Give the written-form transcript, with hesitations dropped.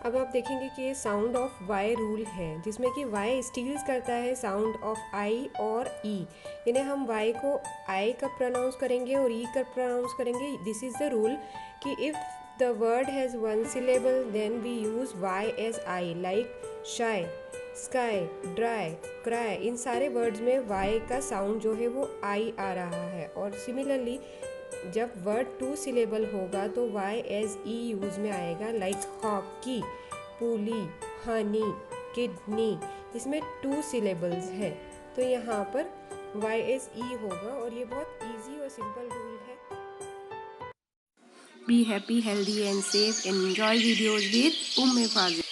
अब आप देखेंगे कि ये साउंड ऑफ वाई रूल है, जिसमें कि वाई स्टील्स करता है साउंड ऑफ आई और ई। यानी हम वाई को आई कब प्रोनाउंस करेंगे और ई कब प्रोनाउंस करेंगे। दिस इज़ द रूल कि if the word has one syllable then we use y as I, like shy, sky, dry, cry. इन सारे वर्ड्स में वाई का साउंड जो है वो आई आ रहा है। और सिमिलरली जब वर्ड टू सिलेबल होगा तो वाई एज ई यूज़ में आएगा, लाइक हॉकी, पुली, हनी, किडनी। इसमें टू सिलेबल्स है तो यहाँ पर वाई एज ई होगा और ये बहुत इजी और सिंपल रूल है। Be happy, healthy and safe and enjoy videos with Umme Fazil.